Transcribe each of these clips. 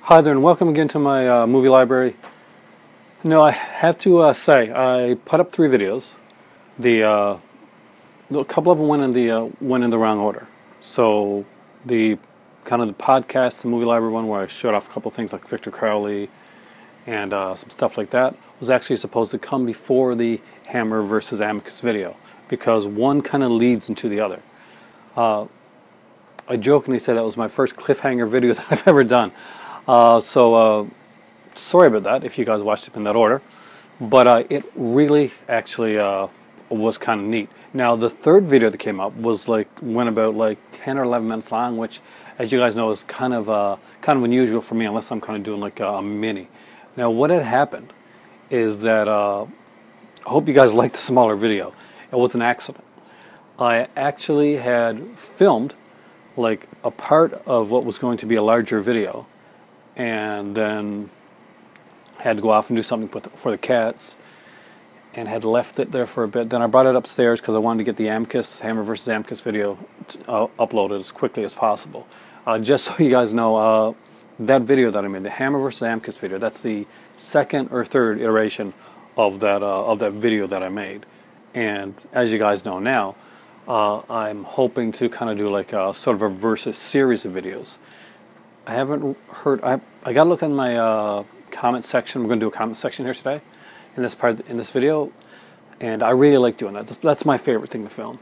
Hi there, and welcome again to my movie library. No, I have to say I put up 3 videos. A couple of them went in the wrong order. So the kind of the podcast, the movie library one, where I showed off a couple of things like Victor Crowley and some stuff like that, was actually supposed to come before the Hammer versus Amicus video because one kind of leads into the other. I jokingly say that was my first cliffhanger video that I've ever done. Sorry about that if you guys watched it in that order, but it really actually was kind of neat. Now the third video that came up went about like 10 or 11 minutes long, which, as you guys know, is kind of unusual for me unless I'm kind of doing like a mini. Now what had happened is that I hope you guys liked the smaller video. It was an accident. I actually had filmed like a part of what was going to be a larger video, and then had to go off and do something for the cats, and had left it there for a bit. Then I brought it upstairs because I wanted to get the Hammer versus Amicus video uploaded as quickly as possible. Just so you guys know, that video that I made, the Hammer versus Amicus video, that's the second or third iteration of that video that I made. And as you guys know now, I'm hoping to kind of do like a sort of a versus series of videos. I haven't heard. I got to look in my comment section. We're going to do a comment section here today, in this video, and I really like doing that. That's my favorite thing to film,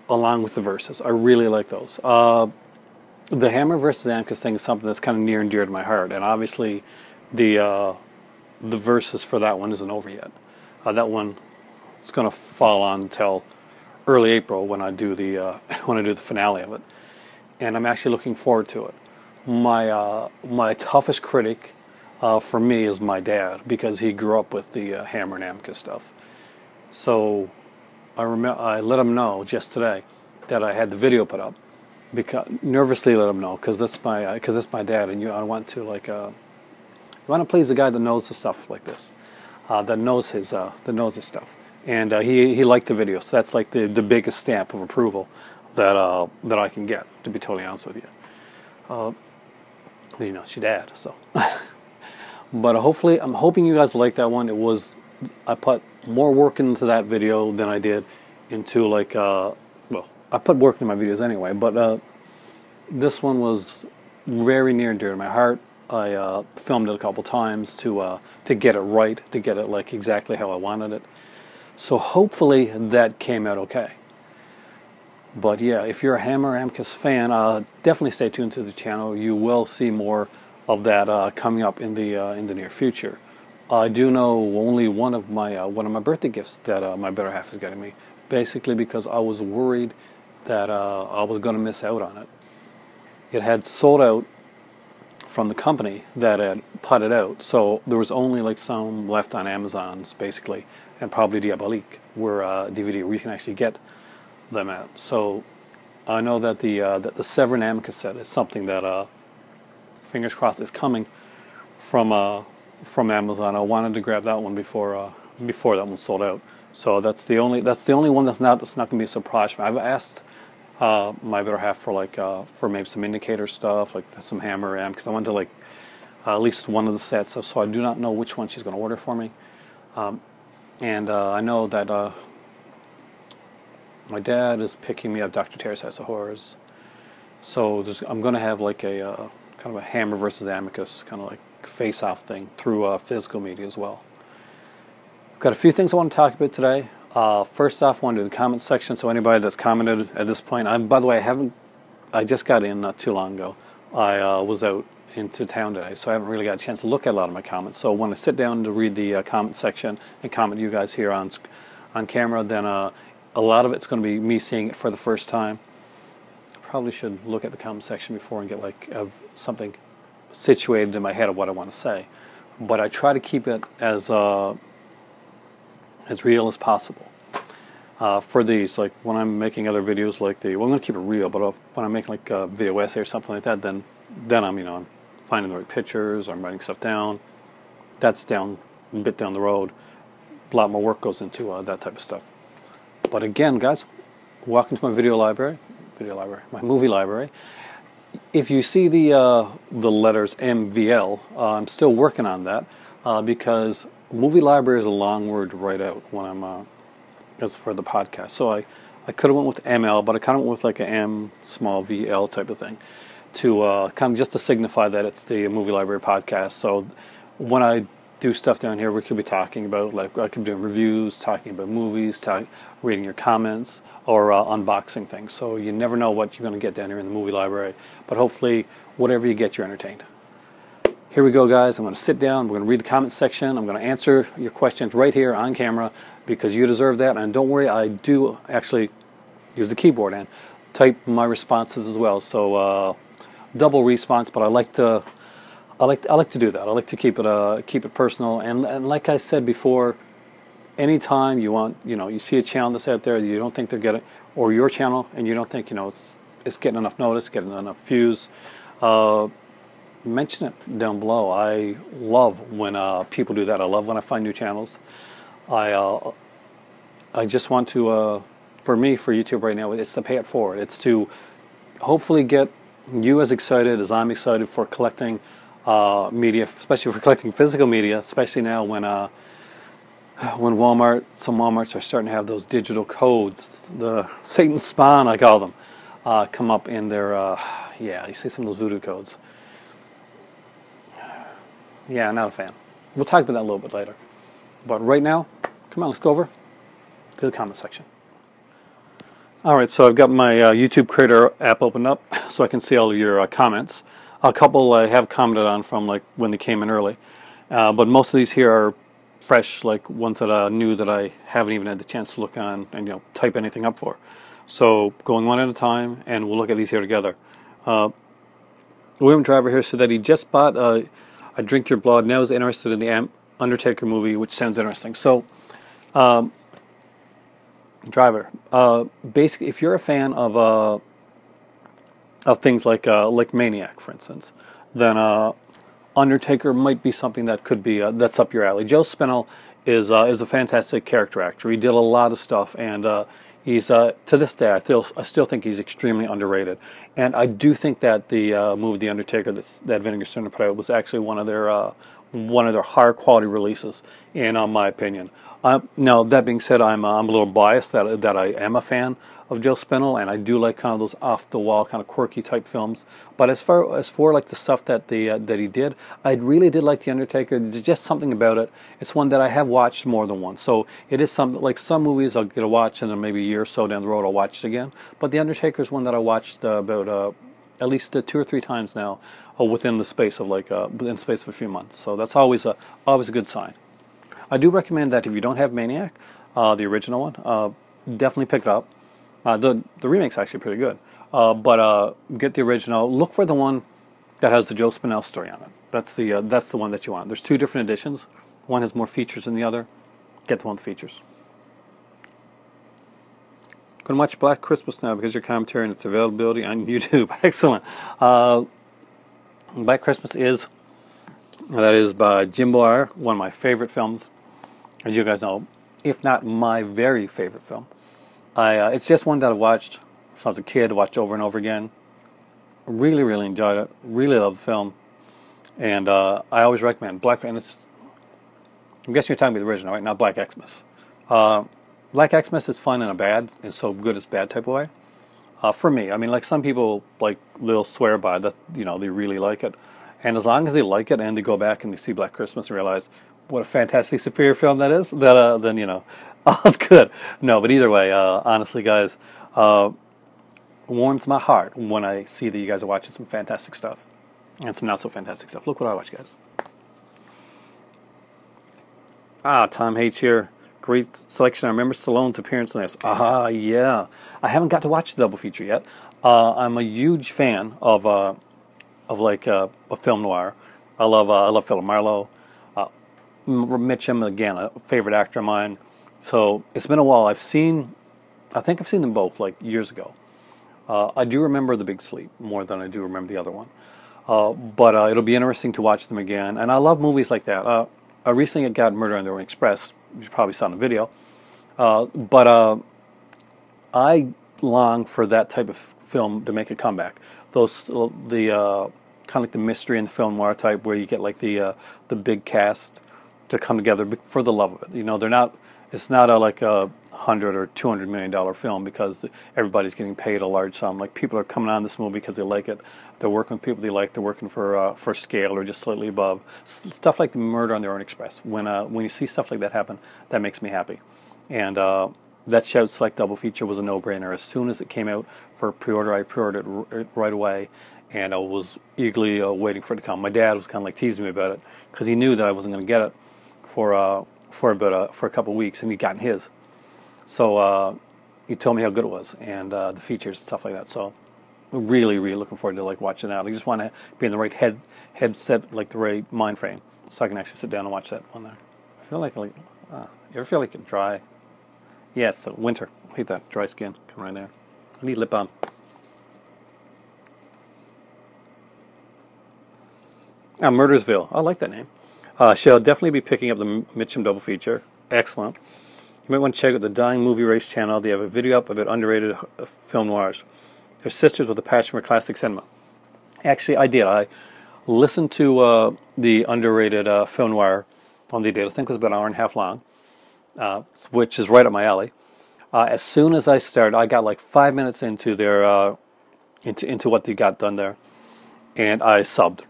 along with the verses. I really like those. The Hammer versus Amicus thing is something that's kind of near and dear to my heart, and obviously, the verses for that one isn't over yet. That one is going to fall on until early April when I do the finale of it, and I'm actually looking forward to it. My toughest critic for me is my dad, because he grew up with the Hammer and Amicus stuff. So I let him know just today that I had the video put up, because nervously let him know, because that's my dad, and I want to you want to please the guy that knows the stuff like this, that knows his stuff, and he liked the video, so that's like the biggest stamp of approval that I can get, to be totally honest with you. You know, it's your dad, so. But hopefully, I'm hoping you guys like that one. I put more work into that video than I did into like, well, I put work into my videos anyway, but this one was very near and dear to my heart. I filmed it a couple times to get it right, to get it like exactly how I wanted it. So hopefully that came out okay. But yeah, if you're a Hammer Amicus fan, definitely stay tuned to the channel. You will see more of that coming up in the near future. I do know only one of my birthday gifts that my better half is getting me, basically because I was worried that I was going to miss out on it. It had sold out from the company that had put it out, so there was only like some left on Amazon's, basically, and probably Diabolique, where DVD where you can actually get them at. So I know that the Severin Amicus set is something that fingers crossed is coming from Amazon. I wanted to grab that one before that one sold out. So that's the only one that's not going to be a surprise for me. I've asked my better half for maybe some indicator stuff, like some Hammer Am, because I wanted to like at least one of the sets. So I do not know which one she's going to order for me, and I know that my dad is picking me up Dr. Terry's House of Horrors. So I'm going to have like a kind of a Hammer versus Amicus kind of like face-off thing through physical media as well. I've got a few things I want to talk about today. First off, I want to do the comment section. So anybody that's commented at this point, by the way, I just got in not too long ago. I was out into town today, so I haven't really got a chance to look at a lot of my comments. So when I sit down to read the comment section and comment you guys here on camera, then a lot of it's going to be me seeing it for the first time. I probably should look at the comment section before and get like something situated in my head of what I want to say. But I try to keep it as real as possible. For these, like when I'm making other videos like I'm going to keep it real, but when I'm making like a video essay or something like that, then I'm finding the right pictures, or I'm writing stuff down. That's a bit down the road. A lot more work goes into that type of stuff. But again, guys, welcome to my my movie library. if you see the letters MvL, I'm still working on that because movie library is a long word to write out when I'm as for the podcast. So I could have went with ML, but I kind of went with like a M small VL type of thing to kind of just to signify that it's the movie library podcast. So when I do stuff down here, we could be talking about, like, I could be doing reviews, talking about movies, reading your comments, or unboxing things. So you never know what you're going to get down here in the movie library. But hopefully, whatever you get, you're entertained. Here we go, guys. I'm going to sit down. We're going to read the comment section. I'm going to answer your questions right here on camera because you deserve that. And don't worry, I do actually use the keyboard and type my responses as well. So double response, but I like to do that. I like to keep it personal. And like I said before, anytime you want, you see a channel that's out there that you don't think they're getting, or your channel, and you don't think it's getting enough notice, getting enough views, mention it down below. I love when people do that. I love when I find new channels. I just want to, for me, for YouTube right now, it's to pay it forward. It's to hopefully get you as excited as I'm excited for collecting media, especially for collecting physical media, especially now when some Walmarts are starting to have those digital codes, the Satan's spawn, I call them, come up in their, yeah, you see some of those voodoo codes. Yeah, not a fan. We'll talk about that a little bit later. But right now, come on, let's go over to the comment section. Alright, so I've got my YouTube Creator app opened up so I can see all of your comments. A couple I have commented on from like when they came in early. But most of these here are fresh, like ones that I knew that I haven't even had the chance to look on and type anything up for. So going one at a time, and we'll look at these here together. William Driver here said that he just bought I Drink Your Blood, now is interested in the Undertaker movie, which sounds interesting. So, Driver, basically, if you're a fan of things like Maniac, for instance, then Undertaker might be something that could be that's up your alley. Joe Spinell is a fantastic character actor. He did a lot of stuff, and he's to this day I still think he's extremely underrated. And I do think that the movie The Undertaker that Vinegar Syndrome put out was actually one of their higher quality releases, in my opinion. Now that being said, I'm a little biased that I am a fan of Joe Spinell, and I do like kind of those off the wall, kind of quirky type films. But as for like the stuff that he did, I really did like The Undertaker. There's just something about it. It's one that I have watched more than once. So it is some movies I'll get a watch, and then maybe a year or so down the road I'll watch it again. But The Undertaker is one that I watched about at least 2 or 3 times now, within the space of a few months. So that's always a good sign. I do recommend that if you don't have Maniac, the original one, definitely pick it up. The remake's actually pretty good, but get the original. Look for the one that has the Joe Spinell story on it. That's the one that you want. There's 2 different editions. One has more features than the other. Get the one with the features. Going to watch Black Christmas now because your commentary and its availability on YouTube. Excellent. Black Christmas is by Jim Boyer, one of my favorite films, as you guys know, if not my very favorite film. It's just one that I watched since I was a kid, watched over and over again. Really, really enjoyed it. Really love the film, and I always recommend Black. And I'm guessing you're talking about the original, right? Not Black Xmas. Black Xmas is fun in a bad, and so good as bad type of way. For me, I mean, like some people, they'll swear by that. They really like it, and as long as they like it and they go back and they see Black Christmas and realize what a fantastic superior film that is, then all's good. No, but either way, honestly, guys, warms my heart when I see that you guys are watching some fantastic stuff and some not so fantastic stuff. Look what I watch, guys. Tom H here. Great selection. I remember Stallone's appearance in this. Yeah. I haven't got to watch the double feature yet. I'm a huge fan of a film noir. I love Philip Marlowe. Mitchum, again, a favorite actor of mine. So it's been a while. I think I've seen them both years ago. I do remember The Big Sleep more than I do remember the other one. But it'll be interesting to watch them again. And I love movies like that. I recently got Murder on the Orient Express. You probably saw in the video. But I long for that type of film to make a comeback. those the kind of like the mystery and film noir type, where you get like the big cast to come together for the love of it. You know, they're not. It's not like a $100 or $200 million film because everybody's getting paid a large sum. Like, people are coming on this movie because they like it. They're working with people they like. They're working for scale or just slightly above. Stuff like the Murder on the Orient Express. When you see stuff like that happen, that makes me happy. And that Shout Select double feature was a no-brainer. As soon as it came out for pre-order, I pre-ordered it right away, and I was eagerly waiting for it to come. My dad was kind of like teasing me about it because he knew that I wasn't going to get it for a couple of weeks, and he'd gotten his. So he told me how good it was, and the features and stuff like that. So really, really looking forward to like watching that. I just want to be in the right headset, like the right mind frame, so I can actually sit down and watch that one there. I feel like you ever feel like dry? Yes, yeah, winter. I hate that dry skin. Come right there. I need lip balm. Murdersville. I like that name. Shall definitely be picking up the Mitchum double feature. Excellent. You might want to check out the Dying Movie Race channel. They have a video up about underrated film noirs. They're sisters with a passion for classic cinema. Actually, I did. I listened to the underrated film noir on the date. I think it was about an hour and a half long, which is right up my alley. As soon as I started, I got like 5 minutes into their into what they got done there, and I subbed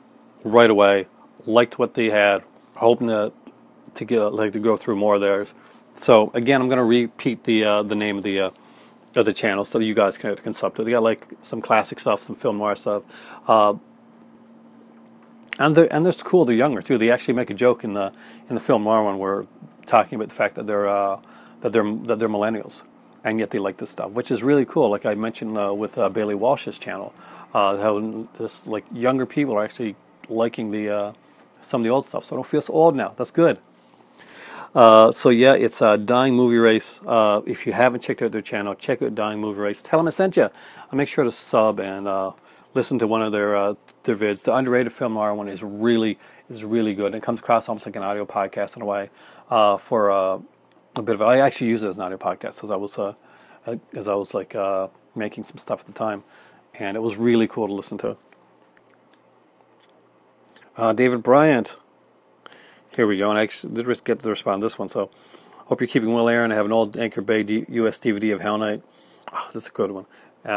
right away. Liked what they had, hoping to go through more of theirs. So again, I'm going to repeat the name of the channel so that you guys can sub to. They got like some classic stuff, some film noir stuff, and they're cool. They're younger too. They actually make a joke in the film noir one where talking about the fact that they're millennials, and yet they like this stuff, which is really cool. Like I mentioned with Bailey Walsh's channel, how this like younger people are actually liking some of the old stuff, so I don't feel so old now. That's good. So yeah, it's Dying Movie Race. If you haven't checked out their channel, check out Dying Movie Race. Tell them I sent you. Make sure to sub and listen to one of their vids. The underrated film noir one is really good. It comes across almost like an audio podcast in a way. For a bit of it, I actually use it as an audio podcast as I was like making some stuff at the time, and it was really cool to listen to. David Bryant. Here we go, and I actually did get to respond to this one, so hope you're keeping well, Aaron. I have an old Anchor Bay US DVD of Hell Night. Oh, that's a good one.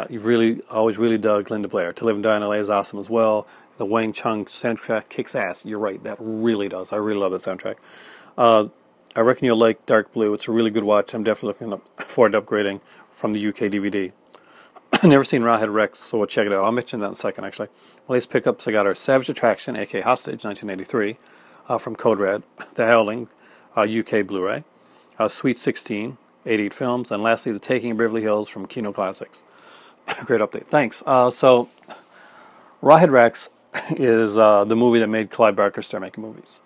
You've always really dug Linda Blair. To Live and Die in LA is awesome as well. The Wang Chung soundtrack kicks ass. You're right, that really does. I really love that soundtrack. I reckon you'll like Dark Blue. It's a really good watch. I'm definitely looking forward to upgrading from the UK DVD. Never seen Rawhead Rex, so we'll check it out. I'll mention that in a second, actually. Latest pickups, I got our Savage Attraction, aka Hostage, 1983, from Code Red, The Howling, UK Blu-ray, Sweet 16, 88 Films, and lastly, The Taking of Beverly Hills from Kino Classics. Great update. Thanks. So, Rawhead Rex is the movie that made Clive Barker start making movies.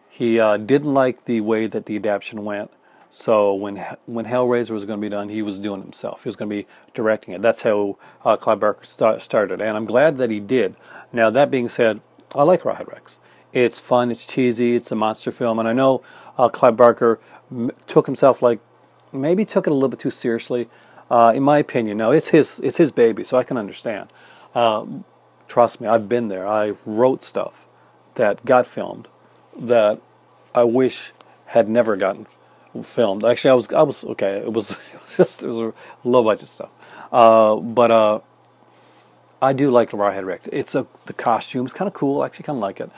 He didn't like the way that the adaptation went. So when Hellraiser was going to be done, he was doing it himself. He was going to be directing it. That's how Clive Barker started, and I'm glad that he did. Now, that being said, I like Rawhead Rex. It's fun, it's cheesy, it's a monster film, and I know Clive Barker took himself maybe took it a little bit too seriously, in my opinion. Now, it's his baby, so I can understand. Trust me, I've been there. I wrote stuff that got filmed that I wish had never gotten filmed. Actually, I was okay. It was a low budget stuff, but I do like Rawhead Rex. The costume's kind of cool. I actually kind of like it,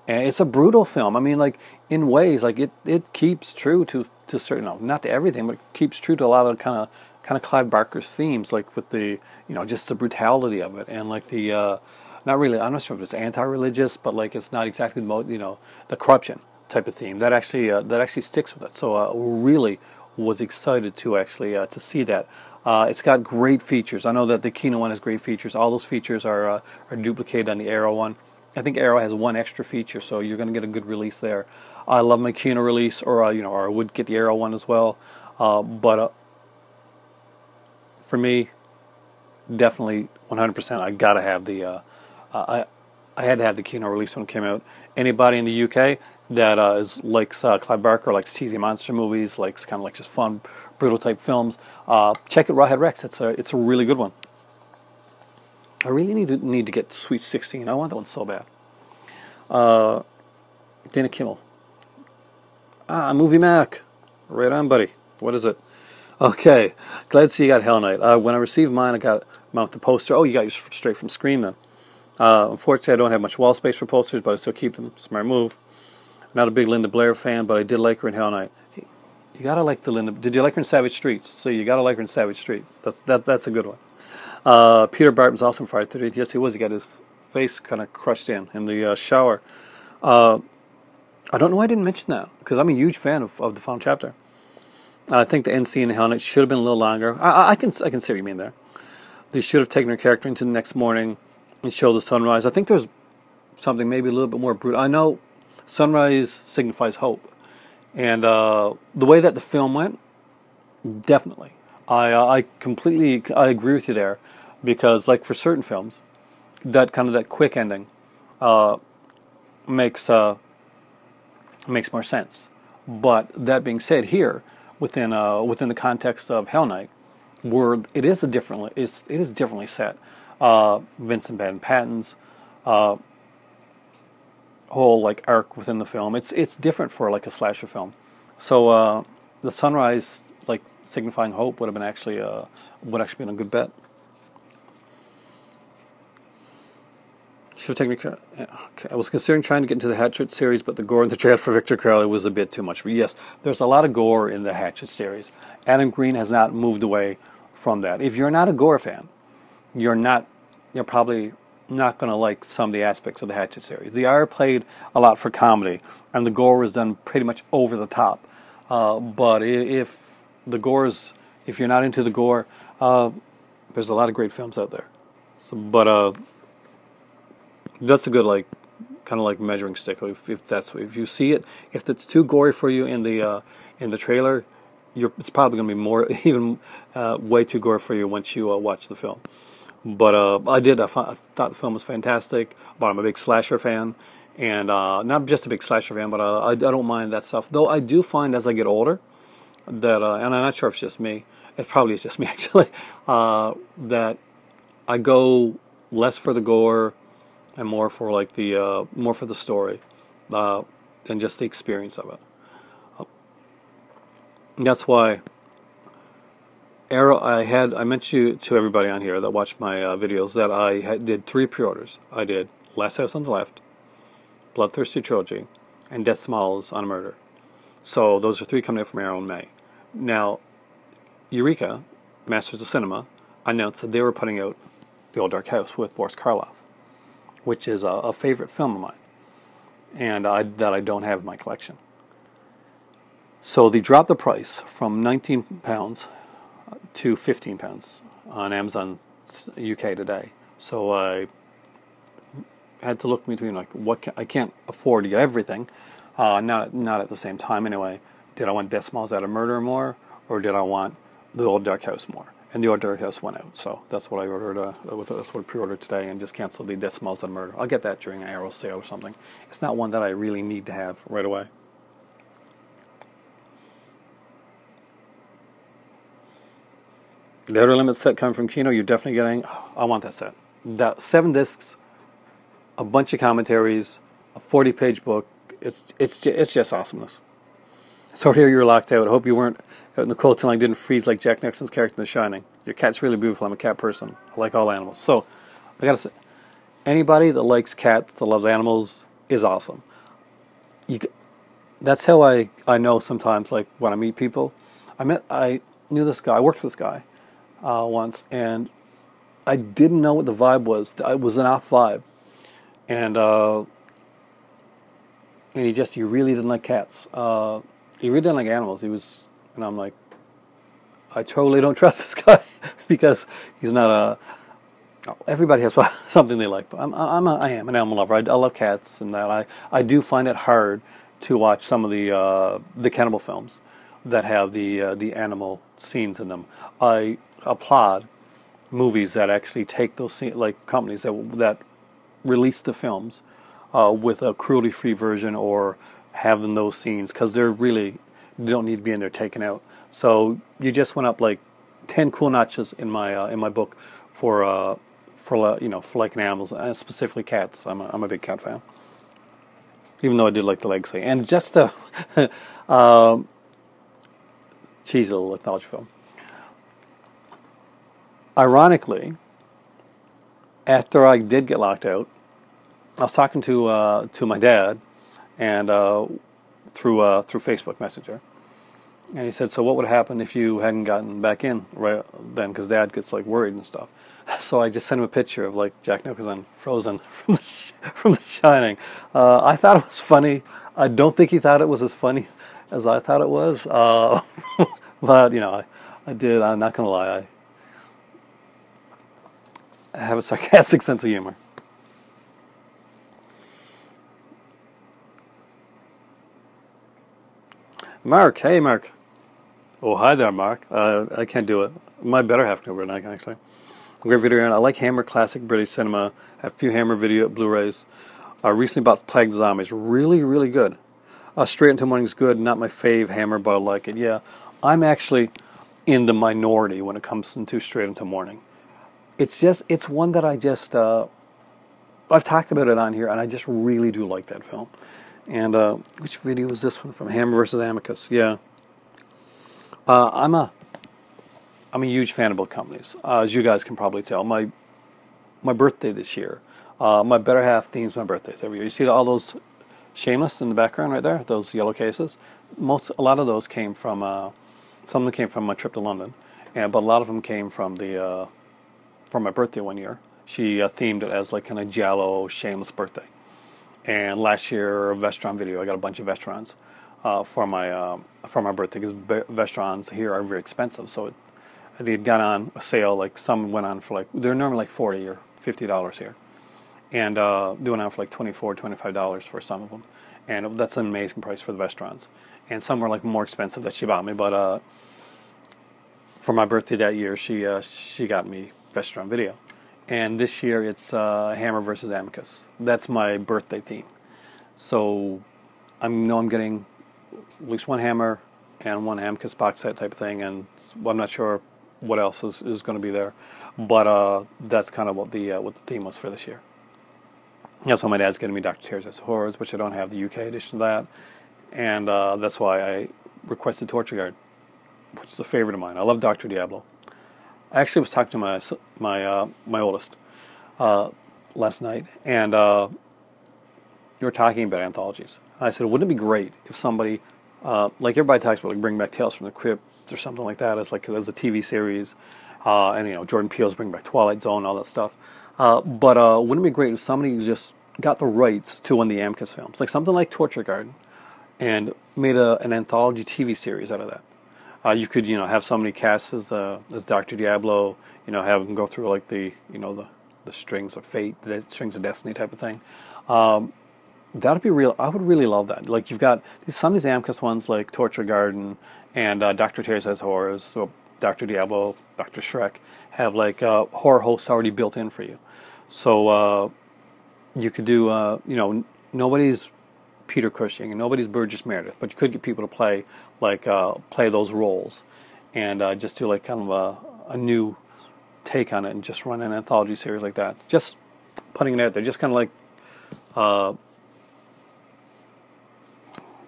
and it's a brutal film. I mean, like in ways, like it keeps true to certain, not to everything, but it keeps true to a lot of kind of Clive Barker's themes, like with the just the brutality of it, and like the not really. I'm not sure if it's anti-religious, but like it's not exactly the corruption type of theme that actually sticks with it. So really was excited to actually to see that. It's got great features. I know that the Kino one has great features. All those features are duplicated on the Arrow one. I think Arrow has one extra feature, so you're going to get a good release there. I love my Kino release, or or I would get the Arrow one as well. But for me, definitely 100%. I gotta have the. I had to have the Kino release when it came out. Anybody in the UK that likes Clive Barker, likes cheesy monster movies, likes kind of like just fun, brutal type films, check out Rawhead Rex. It's a really good one. I really need to get Sweet 16. I want that one so bad. Dana Kimmel. Movie Mac. Right on, buddy. What is it? Okay. Glad to see you got Hell Knight. When I received mine, I got mine with the poster. Oh, you got yours straight from Scream then. Unfortunately, I don't have much wall space for posters, but I still keep them. Smart move. Not a big Linda Blair fan, but I did like her in Hell Knight. You gotta like the Linda. Did you like her in Savage Streets? So you gotta like her in Savage Streets. That's a good one. Peter Barton's also in Friday the 13th. Yes, he was. He got his face kind of crushed in the shower. I don't know why I didn't mention that, because I'm a huge fan of the final chapter. I think the end scene in Hell Knight should have been a little longer. I can see what you mean there. They should have taken her character into the next morning and show the sunrise. I think there's something maybe a little bit more brutal. I know sunrise signifies hope. And the way that the film went, definitely. I completely agree with you there, because like for certain films, that quick ending makes more sense. But that being said, here within the context of Hell Knight, where it is differently set. Vincent Van Patten's whole like arc within the film, it's different for like a slasher film. So the sunrise, like signifying hope, would have been actually been a good bet. Should have taken. Okay. I was considering trying to get into the Hatchet series, but the gore in the trailer for Victor Crowley was a bit too much. But yes, there's a lot of gore in the Hatchet series. Adam Green has not moved away from that. If you're not a gore fan, you're probably not going to like some of the aspects of the Hatchet series. The R played a lot for comedy, and the gore was done pretty much over the top. But if you're not into the gore, there's a lot of great films out there. So, but that's a good kind of measuring stick. If you see it, if it's too gory for you in the trailer, it's probably going to be more even way too gory for you once you watch the film. But I thought the film was fantastic. But I'm a big slasher fan, and not just a big slasher fan, but I don't mind that stuff. Though I do find as I get older that, and I'm not sure if it's just me. It probably is just me actually. That I go less for the gore and more for the story than just the experience of it. That's why Arrow. I mentioned to everybody on here that watched my videos that I did 3 pre-orders. I did Last House on the Left, Bloodthirsty Trilogy, and Death Smiles on a Murder. So those are 3 coming out from Arrow in May. Now, Eureka, Masters of Cinema, announced that they were putting out The Old Dark House with Boris Karloff, which is a favorite film of mine, and that I don't have in my collection. So they dropped the price from £19 to £15 on Amazon UK today. So I had to look between I can't afford to get everything, not at the same time anyway. Did I want Death Smiles Out of Murder more, or did I want The Old Dark House more? And The Old Dark House went out, so that's what I ordered. That's what I pre-ordered today, and just canceled the Death Smiles Out of Murder. I'll get that during an Arrow sale or something. It's not one that I really need to have right away. The Outer Limits set coming from Kino, you're definitely getting. I want that set. That 7 discs, a bunch of commentaries, a 40-page book. It's just awesomeness. So here you're locked out. I hope you weren't out in the cold till I didn't freeze like Jack Nicholson's character in The Shining. Your cat's really beautiful. I'm a cat person. I like all animals. So I gotta say, anybody that likes cats, that loves animals, is awesome. That's how I know sometimes, like when I meet people. I knew this guy. I worked for this guy once, and I didn't know what the vibe was. It was an off vibe, and he really didn't like cats. He really didn't like animals. And I'm like, I totally don't trust this guy because he's not everybody has something they like, but I am an animal lover. I love cats, and that I do find it hard to watch some of the cannibal films that have the animal scenes in them. I applaud movies that actually take those scenes, like companies that release the films with a cruelty-free version or having those scenes, because they don't need to be in there taken out. So you just went up like 10 cool notches in my book for for liking animals, specifically cats. I'm a big cat fan, even though I did like the legacy. And just a cheesy little anthology film. Ironically, after I did get locked out, I was talking to my dad, and through Facebook Messenger, and he said, "So what would happen if you hadn't gotten back in right then?" Because Dad gets like worried and stuff. So I just sent him a picture of like Jack Nicholson frozen from The Shining. I thought it was funny. I don't think he thought it was as funny as I thought it was. But I did. I'm not gonna lie. I have a sarcastic sense of humor. Mark, hey Mark. Oh, hi there, Mark. I can't do it. My better half can do it, actually. Great video, and I like Hammer classic British cinema. I have a few Hammer video Blu-rays. Recently bought Plague of Zombies. Really, really good. Straight Into Morning's good. Not my fave Hammer, but I like it. Yeah, I'm actually in the minority when it comes into Straight Into Morning. It's one that I've talked about it on here, and I just really do like that film. And which video was this one from? Hammer versus Amicus. Yeah. I'm a huge fan of both companies, as you guys can probably tell. My birthday this year, my better half themes my birthdays every year. You see all those Shameless in the background right there, those yellow cases. A lot of those came from some of them came from my trip to London, but a lot of them came from my birthday one year. She themed it as like kind of Giallo Shameless birthday. And last year, a Vestron video. I got a bunch of Vestrons for my birthday, because Vestrons here are very expensive. So they had gone on a sale. Like some went on for like, they're normally like $40 or $50 here, and they went on for like $24, $25 for some of them. And that's an amazing price for the Vestrons. And some were like more expensive that she bought me, but for my birthday that year, she got me Vestron video. And this year it's Hammer versus Amicus. That's my birthday theme. So I know I'm getting at least one Hammer and one Amicus box set type of thing, and I'm not sure what else is going to be there. But that's kind of what the theme was for this year. So my dad's getting me Dr. Tears Horrors, which I don't have the UK edition of that. And that's why I requested Torture Guard, which is a favorite of mine. I love Dr. Diablo. I actually was talking to my oldest last night, and you were talking about anthologies. And I said, wouldn't it be great if somebody, like everybody talks about, like Bring Back Tales from the Crypt or something like that, as a TV series, and Jordan Peele's Bring Back Twilight Zone, all that stuff. But wouldn't it be great if somebody just got the rights to one of the Amicus films, like something like Torture Garden, and made an anthology TV series out of that? You could, have somebody cast as Dr. Diablo, have them go through like the strings of fate, the strings of destiny type of thing. That'd be real. I would really love that. Like, you've got some of these Amicus ones, like Torture Garden and Dr. Tears Has Horrors, so Dr. Diablo, Dr. Shrek, have like horror hosts already built in for you. So you could do, nobody's Peter Cushing and nobody's Burgess Meredith, but you could get people to play those roles, and just do like kind of a new take on it, and just run an anthology series like that. Just putting it out there, just kind of like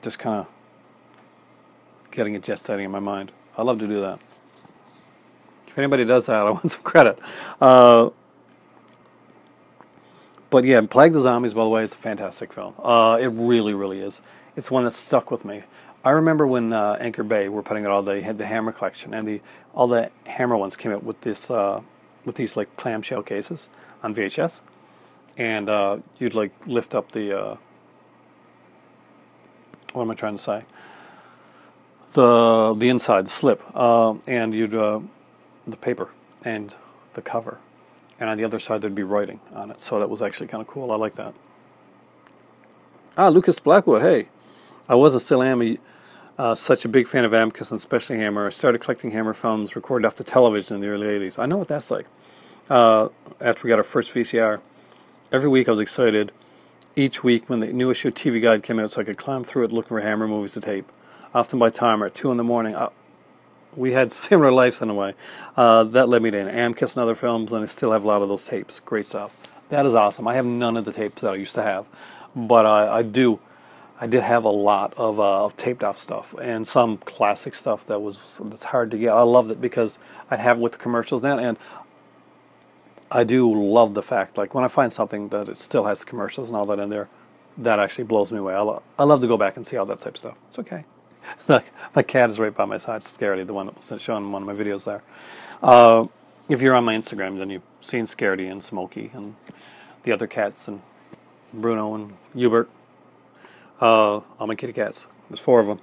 just kind of getting it just setting in my mind. I'd love to do that. If anybody does that, I want some credit. But yeah, Plague the Zombies, by the way, it's a fantastic film. It really, really is. It's one that stuck with me. I remember when Anchor Bay were putting out the Hammer collection, and all the Hammer ones came out with these like clamshell cases on VHS, and you'd like lift up the what am I trying to say? The inside, the slip, and you'd the paper and the cover, and on the other side there'd be writing on it. So that was actually kind of cool. I like that. Lucas Blackwood, hey. I was and still am such a big fan of Amicus, and especially Hammer. I started collecting Hammer films recorded off the television in the early 80s. I know what that's like. After we got our first VCR, every week I was excited. Each week when the new issue of TV Guide came out, so I could climb through it looking for Hammer movies to tape. Often by timer at 2 in the morning, we had similar lives in a way. That led me to Amicus and other films, and I still have a lot of those tapes. Great stuff. That is awesome. I have none of the tapes that I used to have, but I did have a lot of taped off stuff and some classic stuff that's hard to get. I loved it because I'd have it with the commercials now, and I do love the fact, like, when I find something that it still has the commercials and all that in there, that actually blows me away. I love to go back and see all that type of stuff. It's okay. Like, my cat is right by my side, Scaredy, the one that was shown in one of my videos there. If you're on my Instagram, then you've seen Scaredy and Smokey and the other cats and Bruno and Hubert. All my kitty cats. There's 4 of them.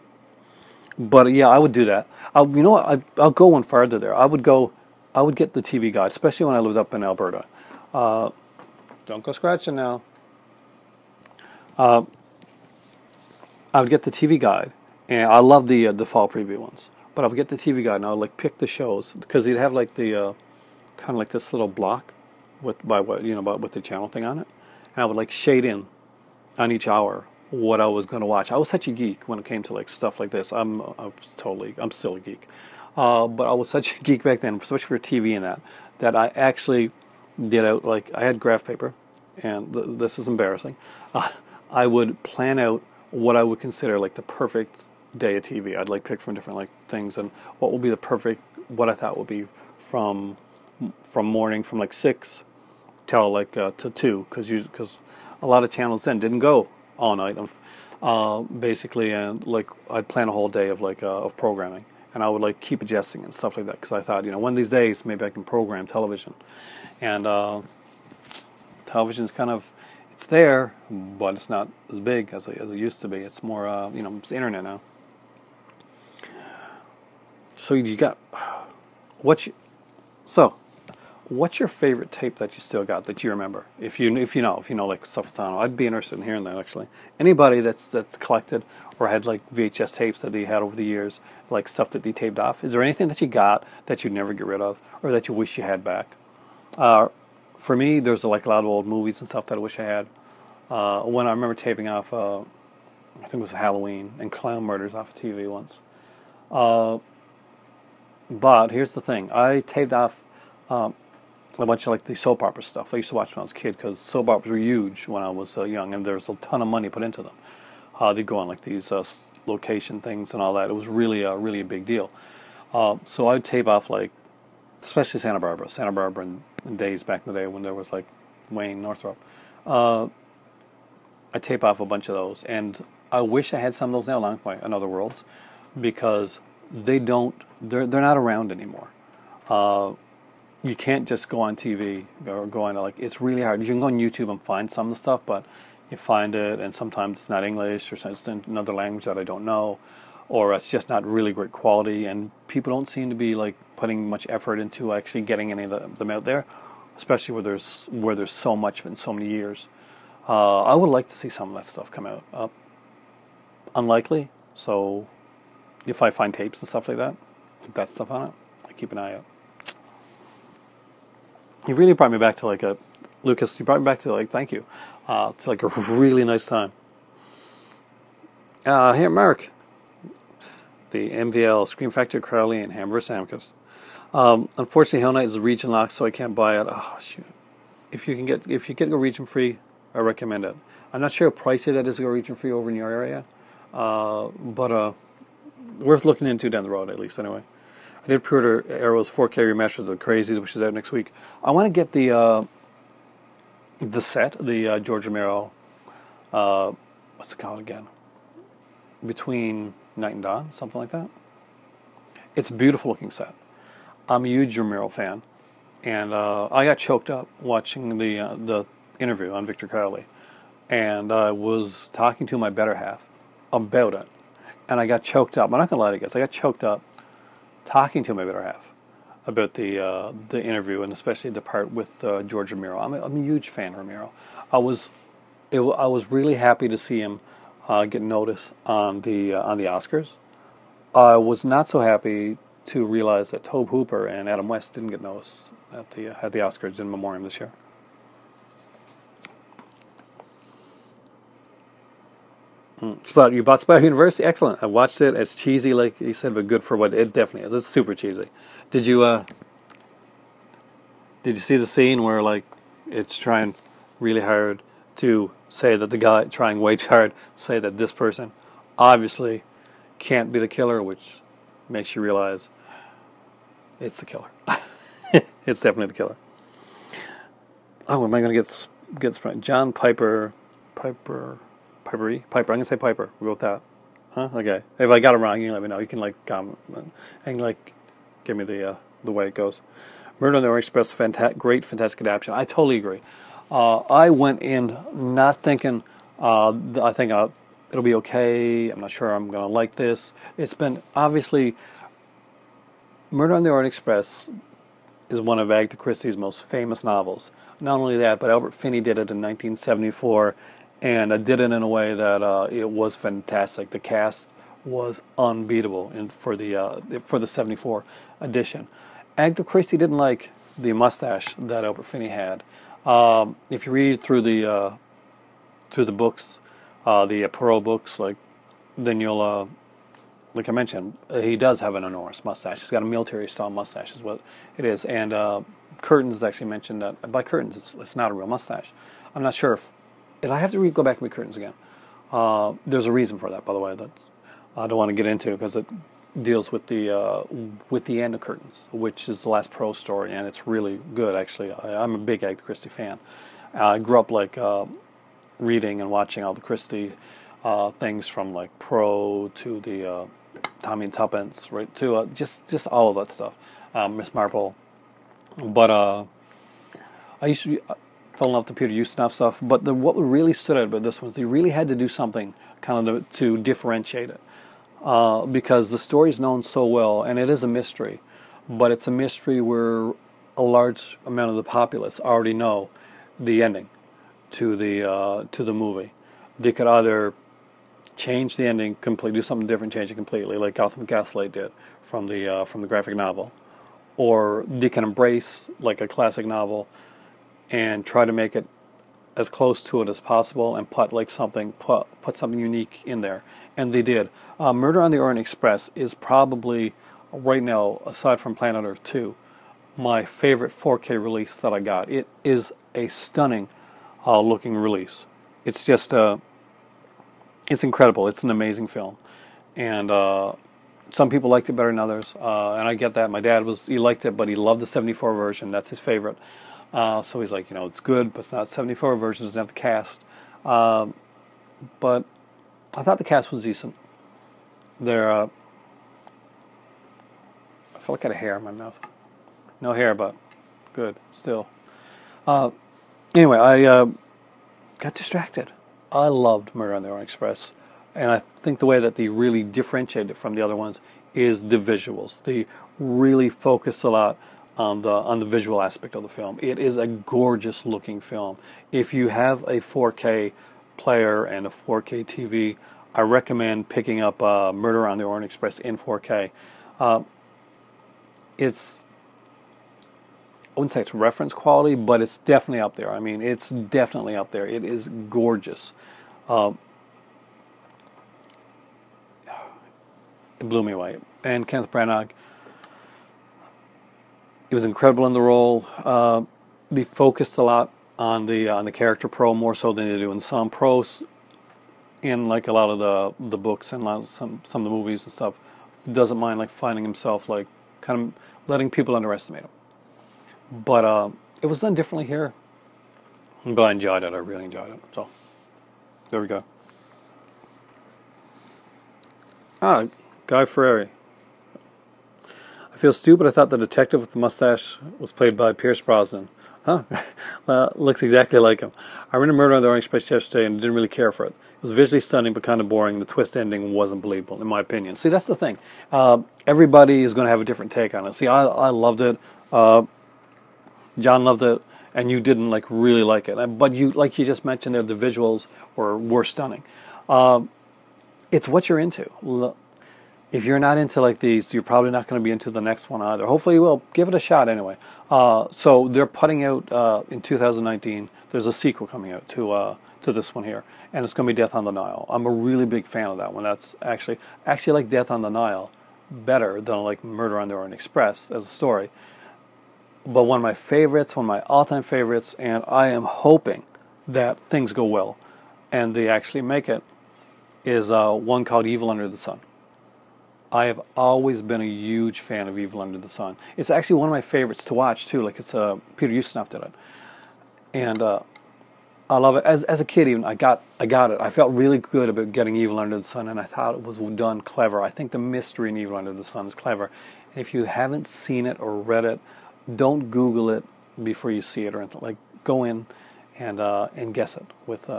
But yeah, I would do that. You know what? I'll go one farther there. I would get the TV guide, especially when I lived up in Alberta. Don't go scratching now. I would get the TV guide, and I love the fall preview ones. But I would get the TV guide, and I would like pick the shows because they'd have like the kind of like this little block with the channel thing on it, and I would like shade in on each hour what I was going to watch. I was such a geek when it came to like stuff like this. I'm still a geek, but I was such a geek back then, especially for TV and that I actually did out, like, I had graph paper, and this is embarrassing. I would plan out what I would consider like the perfect day of TV. I'd like pick from different like things, and what would be the perfect, what I thought would be from morning from like 6 till like to 2, because a lot of channels then didn't go all night, basically, and like I'd plan a whole day of like of programming, and I would like keep adjusting and stuff like that, because I thought, one of these days maybe I can program television, and television's kind of, it's there, but it's not as big as it used to be. It's more it's the internet now. So you got what's your favorite tape that you still got that you remember? If you know like stuff that's on, I'd be interested in hearing that actually. Anybody that's collected or had like VHS tapes that they had over the years, like stuff that they taped off. Is there anything that you got that you'd never get rid of, or that you wish you had back? For me, there's like a lot of old movies and stuff that I wish I had. When I remember taping off, I think it was Halloween and Clown Murders off of TV once. But here's the thing: I taped off a bunch of like the soap opera stuff I used to watch when I was a kid, because soap operas were huge when I was young, and there was a ton of money put into them. They'd go on like these location things and all that. It was really a big deal. So I'd tape off like, especially Santa Barbara in days back in the day when there was like Wayne, Northrop. I tape off a bunch of those, and I wish I had some of those now, along with my Another Worlds, because they're not around anymore. You can't just go on TV or go on, like, it's really hard. You can go on YouTube and find some of the stuff, but you find it, and sometimes it's not English, or it's in another language that I don't know, or it's just not really great quality, and people don't seem to be like putting much effort into actually getting any of them out there, especially where there's so much in so many years. I would like to see some of that stuff come out. Unlikely, so if I find tapes and stuff like that, with that stuff on it, I keep an eye out. You really brought me back to like Lucas, you brought me back to like, thank you. It's like a really nice time. Here, Mark. The MvL, Scream Factory, Crowley, and Ham vs. Amicus. Unfortunately, Hell Knight is region locked, so I can't buy it. Oh, shoot. If you get a region free, I recommend it. I'm not sure how pricey that is to go region free over in your area, but worth looking into down the road, at least, anyway. I did pre-order Arrow's 4K Remasters of the Crazies, which is out next week. I want to get the set, the George Romero, what's it called again? Between Night and Dawn, something like that. It's a beautiful looking set. I'm a huge Romero fan, and I got choked up watching the interview on Victor Crowley, and I was talking to my better half about it, and I got choked up. I'm not gonna lie to you guys, I got choked up talking to my better half about the interview, and especially the part with George Romero. I'm a huge fan of Romero. I was really happy to see him get notice on the Oscars. I was not so happy to realize that Tobe Hooper and Adam West didn't get notice at the Oscars in memoriam this year. You bought Spider University? Excellent. I watched it. It's cheesy, like you said, but good for what it definitely is. It's super cheesy. Did you see the scene where like it's trying really hard to say that the guy trying way too hard to say that this person obviously can't be the killer, which makes you realize it's the killer. It's definitely the killer. Oh, am I going to get sprung? John Piper. I'm going to say Piper. We go with that. Huh? Okay. If I got it wrong, you can let me know. You can like comment and like give me the way it goes. Murder on the Orient Express, great, fantastic adaptation. I totally agree. I went in not thinking, I think it'll be okay. I'm not sure I'm going to like this. It's been, obviously, Murder on the Orient Express is one of Agatha Christie's most famous novels. Not only that, but Albert Finney did it in 1974, and did it in a way that it was fantastic. The cast was unbeatable for the 74 edition. Agatha Christie didn't like the mustache that Albert Finney had. If you read through the books, the Perot books, then you'll, like I mentioned, he does have an enormous mustache. He's got a military-style mustache, is what it is. And Curtins actually mentioned that by Curtins, it's not a real mustache. I'm not sure if, and I have to go back and read Curtins again. There's a reason for that, by the way, that I don't want to get into because it deals with the end of Curtains, which is the last Perot story, and it's really good, actually. I'm a big Agatha Christie fan. I grew up reading and watching all the Christie things, from like Perot to the Tommy and Tuppence, right, to just all of that stuff, Miss Marple. But I used to fell in love with the Peter Ustinov stuff. But what really stood out about this one is they really had to do something kind of to differentiate it. Because the story is known so well, and it is a mystery, but it's a mystery where a large amount of the populace already know the ending to the movie. They could either change the ending completely, do something different, change it completely, like Gotham Gaslight did from the graphic novel, or they can embrace like a classic novel and try to make it as close to it as possible and put something unique in there, and they did. Murder on the Orient Express is probably right now, aside from Planet Earth 2, my favorite 4K release that I got. It is a stunning looking release. It's just it's incredible. It's an amazing film, and some people liked it better than others, and I get that. My dad he liked it, but he loved the 74 version. That's his favorite. So he's like, it's good, but it's not 74 version. It doesn't have the cast. But I thought the cast was decent. I felt like I had a hair in my mouth. No hair, but good still. Anyway, I got distracted. I loved Murder on the Orient Express, and I think the way that they really differentiated it from the other ones is the visuals. They really focus a lot on the visual aspect of the film. It is a gorgeous looking film. If you have a 4K player and a 4K TV, I recommend picking up Murder on the Orient Express in 4K. It's, I wouldn't say it's reference quality, but it's definitely up there. I mean, it's definitely up there. It is gorgeous. It blew me away. And Kenneth Branagh, he was incredible in the role. They focused a lot on the character Pro more so than they do in some. Pros, in like a lot of the books and some of the movies and stuff, doesn't mind like finding himself like kind of letting people underestimate him. But it was done differently here. But I enjoyed it. I really enjoyed it. So there we go. Guy Fieri. I feel stupid. I thought the detective with the mustache was played by Pierce Brosnan. Huh? Looks exactly like him. I read Murder on the Orient Express yesterday and didn't really care for it. It was visually stunning but kind of boring. The twist ending wasn't believable, in my opinion. See, that's the thing. Everybody is going to have a different take on it. See, I loved it. John loved it, and you didn't really like it. But you, like you just mentioned there, the visuals were stunning. It's what you're into. If you're not into like these, you're probably not going to be into the next one either. Hopefully you will. Give it a shot anyway. So they're putting out in 2019. There's a sequel coming out to to this one here, and it's going to be Death on the Nile. I'm a really big fan of that one. That's actually like Death on the Nile better than I like Murder on the Orient Express as a story. But one of my favorites, one of my all-time favorites, and I am hoping that things go well and they actually make it, is one called Evil Under the Sun. I have always been a huge fan of Evil Under the Sun. It's actually one of my favorites to watch too. Like it's Peter Ustinov did it, and I love it. As a kid, even I got it. I felt really good about getting Evil Under the Sun, and I thought it was done clever. I think the mystery in Evil Under the Sun is clever. And if you haven't seen it or read it, don't Google it before you see it or anything. Like go in and guess it with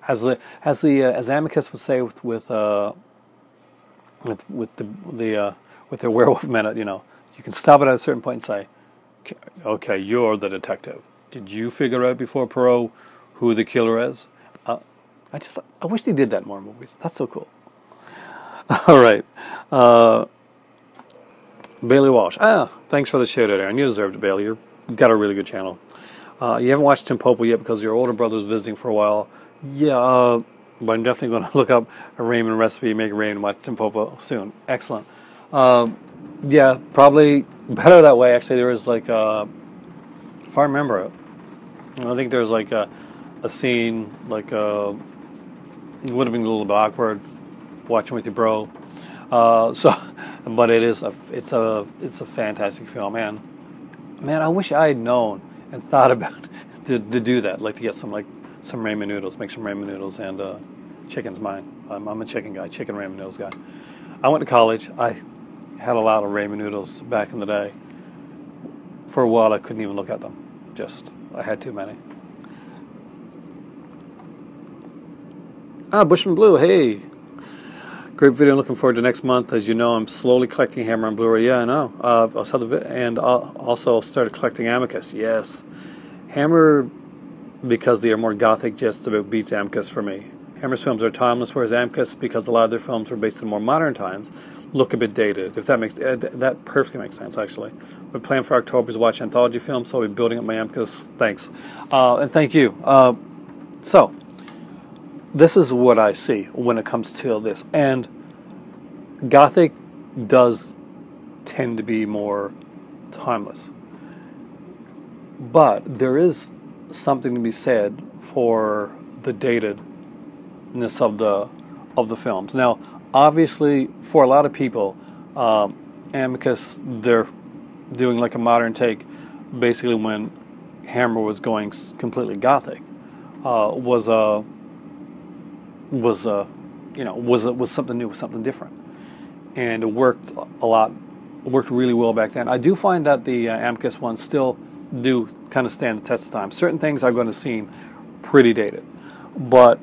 as Amicus would say with their werewolf minute. You know, you can stop it at a certain point and say, "Okay, you're the detective. Did you figure out before Poirot who the killer is?" I wish they did that in more movies. That's so cool. All right. Bailey Walsh. Thanks for the shout out, Aaron. You deserved it, Bailey. You've got a really good channel. You haven't watched Tim Popo yet because your older brother was visiting for a while. Yeah, but I'm definitely going to look up a ramen recipe, make a ramen, and watch Tim Popo soon. Excellent. Yeah, probably better that way. Actually, there was like, if I remember it, I think there was like a scene, like, it would have been a little bit awkward watching with your bro. But it's a fantastic film, man. Man, I wish I had known and thought about to do that, like to get some ramen noodles, make some ramen noodles, and chicken's mine. I'm a chicken guy, chicken ramen noodles guy. I went to college. I had a lot of ramen noodles back in the day. For a while, I couldn't even look at them. I had too many. Bushman Blue, hey. Great video, looking forward to next month. As you know, I'm slowly collecting Hammer on Blu-ray. Yeah, I know. I saw and also started collecting Amicus. Yes. Hammer, because they are more gothic, just about beats Amicus for me. Hammer's films are timeless, whereas Amicus, because a lot of their films were based in more modern times, look a bit dated. If that makes that perfectly makes sense, actually. We're planning for October to watch anthology films, so I'll be building up my Amicus. Thanks, and thank you. So, this is what I see when it comes to this, and Gothic does tend to be more timeless, but there is something to be said for the datedness of the films. Now, obviously, for a lot of people, Amicus, they're doing like a modern take. Basically, when Hammer was going completely Gothic, was something new, was something different, and it worked a lot. It worked really well back then. I do find that the Amicus ones still do kind of stand the test of time. Certain things are going to seem pretty dated, but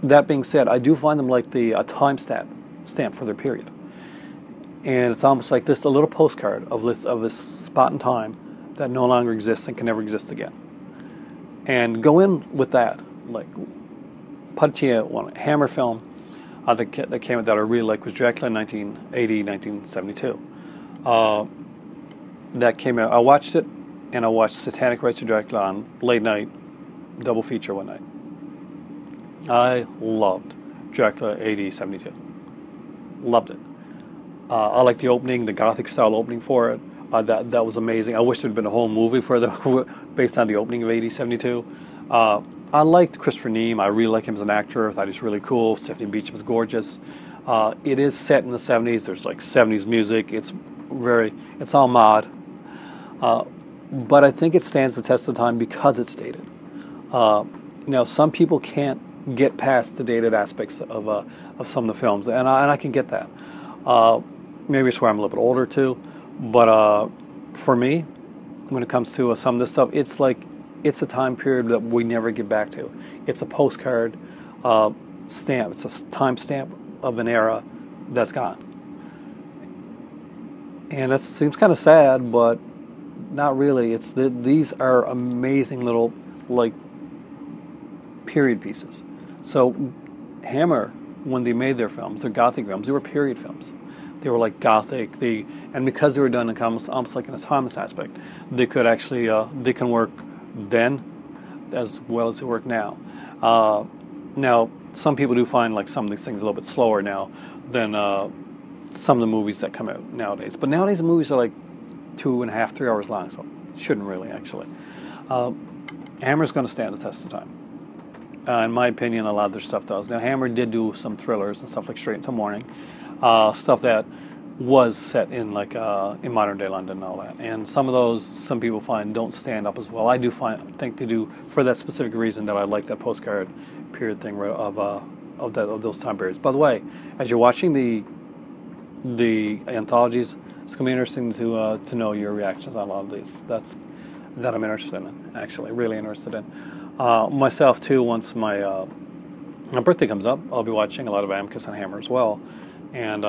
that being said, I do find them like a time stamp for their period, and it's almost like a little postcard of this spot in time that no longer exists and can never exist again. And go in with that, like Puccia, one Hammer film that came out that I really like was Dracula in 1980, 1972. That came out. I watched it, and I watched Satanic Rites of Dracula on late night, double feature one night. I loved Dracula 80, 72. Loved it. I liked the opening, the Gothic style opening for it. That was amazing. I wish there had been a whole movie based on the opening of 80, 72. I liked Christopher Neame. I really like him as an actor. I thought he was really cool. Stephanie Beacham was gorgeous. It is set in the 70s. There's like 70s music. It's all mod. But I think it stands the test of time because it's dated. Now, some people can't get past the dated aspects of some of the films, and I can get that. Maybe it's where I'm a little bit older too, but for me, when it comes to some of this stuff, it's like it's a time period that we never get back to. It's a postcard stamp. It's a time stamp of an era that's gone, and that seems kind of sad, but not really. These are amazing little like period pieces. So Hammer, when they made their films, their Gothic films, they were period films. They were like Gothic. And because they were done in almost like in a timeless aspect, they could actually they can work then, as well as they work now. Now, some people do find like some of these things a little bit slower now than some of the movies that come out nowadays. But nowadays the movies are like 2.5, 3 hours long, so shouldn't really actually. Hammer's going to stand the test of time. In my opinion, a lot of their stuff does. Now, Hammer did do some thrillers and stuff like Straight Into Morning, stuff that was set in like in modern day London and all that. And some of those, some people find don't stand up as well. I do think they do for that specific reason that I like that postcard period thing of those time periods. By the way, as you're watching the anthologies, it's going to be interesting to know your reactions on a lot of these. That I'm interested in, actually, really interested in. Myself too. Once my birthday comes up, I'll be watching a lot of Amicus and Hammer as well, and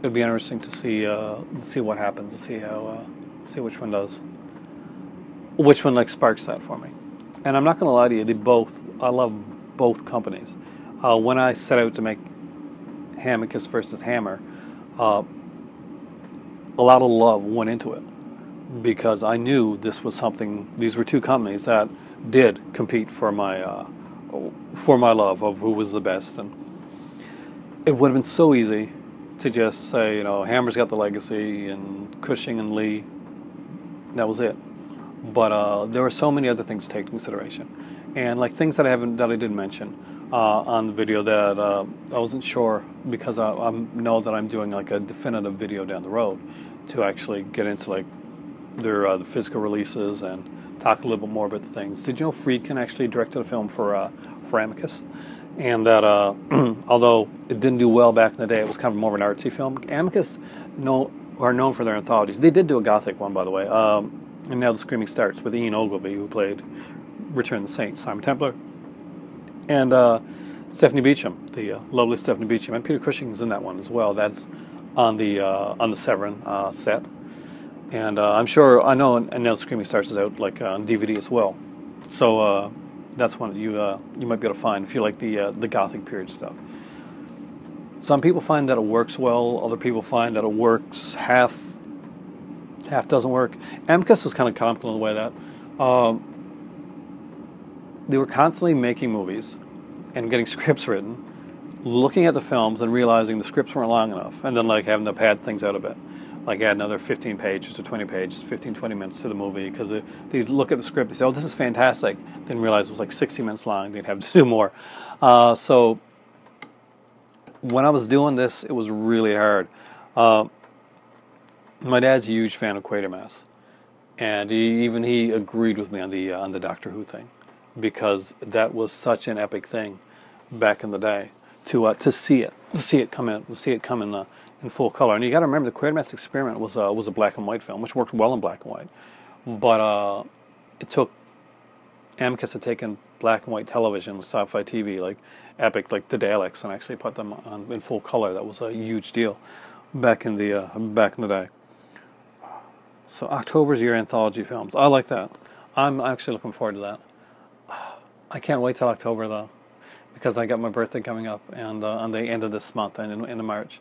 it'd be interesting to see what happens, to see which one like sparks that for me. And I'm not going to lie to you, I love both companies. When I set out to make Amicus versus Hammer, a lot of love went into it, because I knew this was something. These were two companies that did compete for my love of who was the best, and it would have been so easy to just say, Hammer's got the legacy, and Cushing and Lee, that was it. But there were so many other things to take into consideration, and like things that I didn't mention on the video that I wasn't sure, because I know that I'm doing like a definitive video down the road to actually get into like their the physical releases and talk a little bit more about the things. Did you know Friedkin actually directed a film for Amicus? And that although it didn't do well back in the day, it was kind of more of an artsy film. Amicus are known for their anthologies. They did do a gothic one, by the way. And Now the Screaming Starts with Ian Ogilvy, who played Return of the Saint, Simon Templar. And Stephanie Beacham, the lovely Stephanie Beacham. And Peter Cushing's in that one as well. That's on the Severin set. And I know And Now the Screaming Starts is out like on DVD as well. So that's one that you might be able to find if you like the Gothic period stuff. Some people find that it works well. Other people find that it works half doesn't work. Amicus was kind of comical in the way that they were constantly making movies and getting scripts written, looking at the films and realizing the scripts weren't long enough, and then like having to pad things out a bit. Like add another 15 pages or 20 pages, 15, 20 minutes to the movie, because they look at the script, they say, oh, this is fantastic. Then realize it was like 60 minutes long, they'd have to do more. So when I was doing this, it was really hard. My dad's a huge fan of Quatermass, and he agreed with me on the Doctor Who thing, because that was such an epic thing back in the day to see it come in full color. And you got to remember, the Quatermass Experiment was a black and white film, which worked well in black and white. But it took Amicus had taken black and white television, sci-fi TV, like epic, like the Daleks, and actually put them on in full color. That was a huge deal back in the day. So October's your anthology films. I like that. I'm actually looking forward to that. I can't wait till October though, because I got my birthday coming up, and on the end of this month and in March.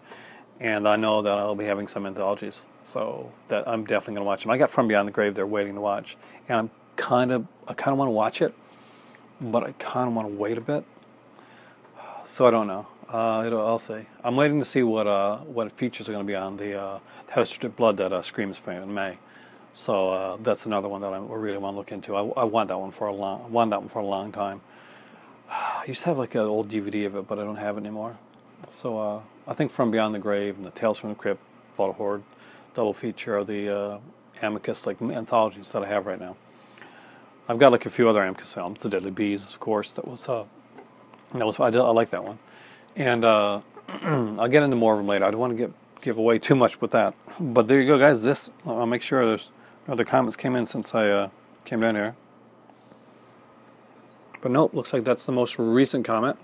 And I know that I'll be having some anthologies, so that I'm definitely going to watch them. I got From Beyond the Grave there waiting to watch, and I kind of want to watch it, but I kind of want to wait a bit. So I don't know. I'll see. I'm waiting to see what features are going to be on the House of Drip Blood that Scream is playing in May. So that's another one that I really want to look into. I want that one for a long time. I used to have like an old DVD of it, but I don't have it anymore. So I think From Beyond the Grave and the Tales from the Crypt, Vault Horde double feature are the Amicus like anthologies that I have right now. I've got like a few other Amicus films. The Deadly Bees, of course. I like that one. And I'll get into more of them later. I don't want to give away too much with that. But there you go, guys. I'll make sure there's other comments came in since I came down here. But nope, looks like that's the most recent comment.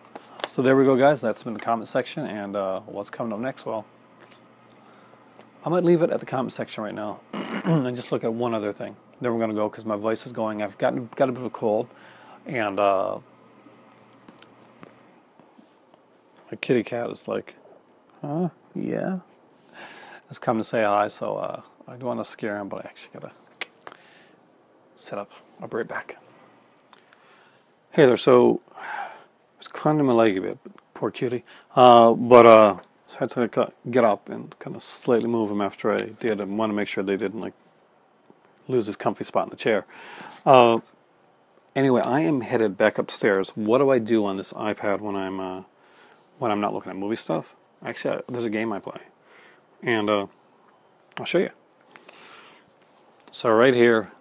So there we go, guys. That's been the comment section. And what's coming up next? Well, I might leave it at the comment section right now and just look at one other thing. Then we're going to go, because my voice is going. I've got a bit of a cold. And my kitty cat is like, huh? Yeah. It's come to say hi, so I don't want to scare him, but I actually got to set up. I'll be right back. Hey there, so I was climbing my leg a bit, poor cutie. So I had to like, get up and kind of slightly move him after I did. I want to make sure they didn't like lose his comfy spot in the chair. Anyway, I am headed back upstairs. What do I do on this iPad when I'm not looking at movie stuff? Actually, there's a game I play, and I'll show you. So right here,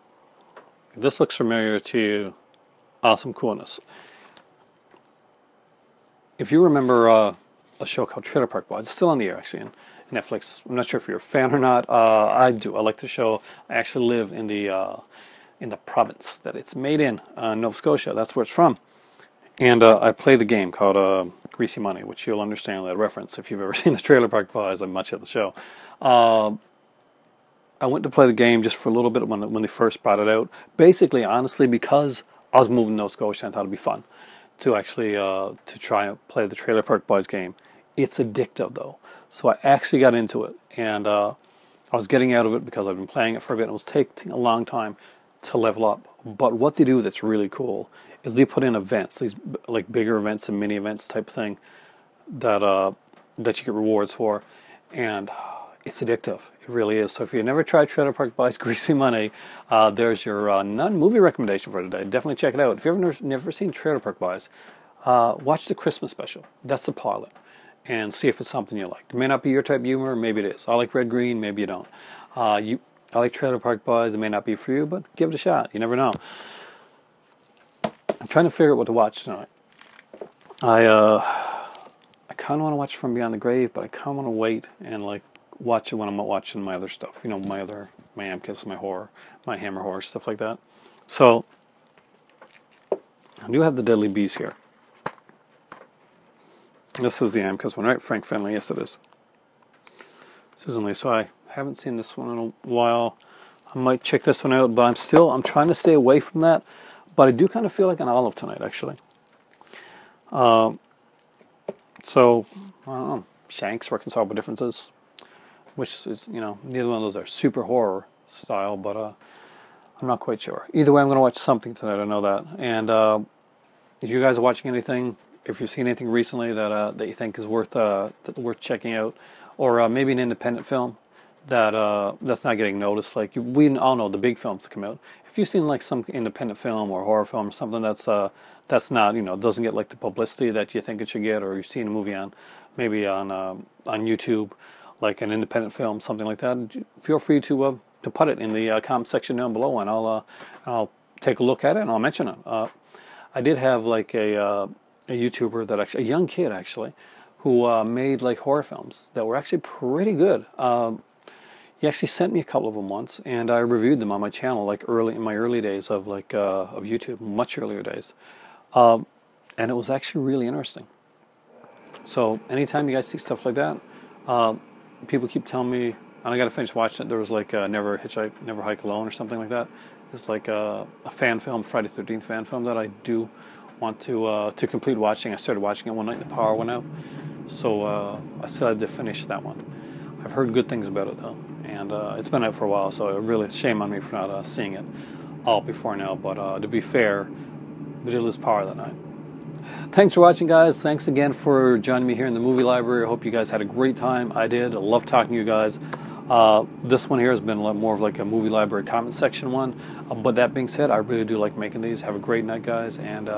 if this looks familiar to you, awesome coolness. If you remember a show called Trailer Park Boys, it's still on the air actually on Netflix. I'm not sure if you're a fan or not. I do. I like the show. I actually live in the province that it's made in, Nova Scotia. That's where it's from. And I play the game called Greasy Money, which you'll understand that reference if you've ever seen the Trailer Park Boys and much of the show. I went to play the game just for a little bit when they first brought it out. Basically, honestly, because I was moving to Nova Scotia and I thought it'd be fun to actually to try and play the Trailer Park Boys game. It's addictive though, so I actually got into it, and I was getting out of it because I've been playing it for a bit. And it was taking a long time to level up. But what they do that's really cool is they put in events, these like bigger events and mini events type thing that that you get rewards for, and it's addictive. It really is. So if you never tried Trailer Park Boys Greasy Money, there's your non-movie recommendation for today. Definitely check it out. If you've never seen Trailer Park Boys, watch the Christmas special. That's the pilot. And see if it's something you like. It may not be your type of humor, maybe it is. I like red, green, maybe you don't. I like Trailer Park Boys. It may not be for you, but give it a shot. You never know. I'm trying to figure out what to watch tonight. I kind of want to watch From Beyond the Grave, but I kind of want to wait and like watch it when I'm not watching my other stuff. You know, my Amicus, my horror, my Hammer horror, stuff like that. So I do have the Deadly Beast here. This is the Amicus one, right? Frank Finley, yes it is. Susan Lee, so I haven't seen this one in a while. I might check this one out, but I'm trying to stay away from that. But I do kind of feel like an olive tonight, actually. So, I don't know, Shanks, Reconcilable Differences, which is, you know, neither one of those are super horror style, but I'm not quite sure. Either way, I'm going to watch something tonight, I know that. And if you guys are watching anything, if you've seen anything recently that that you think is worth checking out, or maybe an independent film that that's not getting noticed, like we all know the big films that come out. If you've seen like some independent film or horror film or something that's not, you know, doesn't get like the publicity that you think it should get, or you've seen a movie on maybe on YouTube, like an independent film, something like that, feel free to put it in the comment section down below, and I'll take a look at it and I'll mention it. I did have like a YouTuber that actually, a young kid actually, who made like horror films that were actually pretty good. He actually sent me a couple of them once, and I reviewed them on my channel like in my early days of like of YouTube, much earlier days, and it was actually really interesting. So anytime you guys see stuff like that, people keep telling me, and I got to finish watching it. There was like Never Hike Alone or something like that. It's like a fan film, Friday the 13th fan film that I do want to complete watching. I started watching it one night, the power went out, so I still had to finish that one. I've heard good things about it though, and it's been out for a while, so it really shame on me for not seeing it all before now. But to be fair, we did lose power that night. Thanks for watching, guys. Thanks again for joining me here in the movie library. I hope you guys had a great time. I did. I love talking to you guys. This one here has been a lot more of like a movie library comment section one. But that being said, I really do like making these. Have a great night, guys. And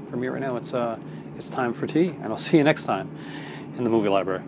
for me right now, it's time for tea, and I'll see you next time in the movie library.